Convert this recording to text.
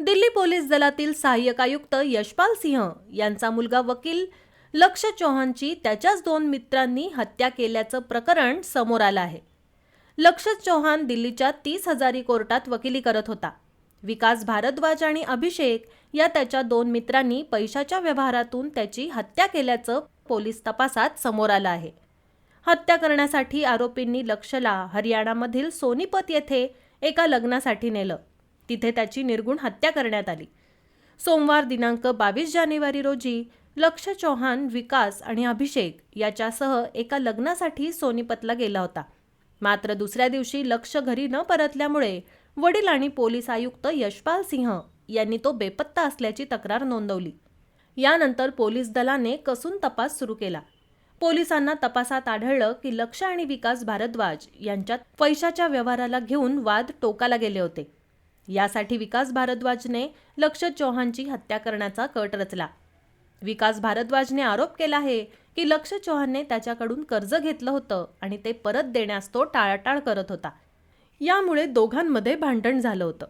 Delhi police दलातील सहाय्यक आयुक्त यशपाल सिंह यांचा मुलगा वकील लक्ष्य चौहानची त्याच्याच 2 मित्रांनी हत्या केल्याचं प्रकरण समोर आलं आहे। लक्ष्य चौहान दिल्लीच्या 30 हजारी कोर्टात वकिली करत होता। विकास भारद्वाज आणि अभिषेक या त्याच्या 2 मित्रांनी पैशाच्या व्यवहारातून त्याची हत्या केल्याचं पोलीस तपासात समोर आलं आहे। हत्या करण्यासाठी आरोपींनी लक्ष्यला हरियाणामधील सोनीपत येथे एका लग्नासाठी नेलं। तिथे त्याची निर्घृण हत्या करण्यात आली। सोमवार दिनांक 22 जानेवारी रोजी लक्ष्य चौहान, विकास आणि अभिषेक याच्यासह एका लग्नासाठी सोनीपतला गेला होता। मात्र दुसऱ्या दिवशी लक्ष्य घरी न परतल्यामुळे वडील आणि पोलीस आयुक्त यशपाल सिंह यांनी तो बेपत्ता असल्याची तक्रार नोंदवली। यानंतर पोलीस दलाने कसून तपास सुरू केला। पोलिसांना तपासात आढळलं की लक्ष्य आणि विकास भारद्वाज यांच्यात पैशाच्या व्यवहाराला घेऊन वाद टोकाला गेले होते। यासाठी विकास भारद्वाजने लक्ष्य चौहानची हत्या करण्याचा कट रचला। विकास भारद्वाजने आरोप केला आहे की लक्ष्य चौहानने त्याच्याकडून कर्ज घेतलं होतं आणि ते परत देण्यास तो टाळाटाळ करत होता। यामुळे दोघांमध्ये भांडण झालं होतं।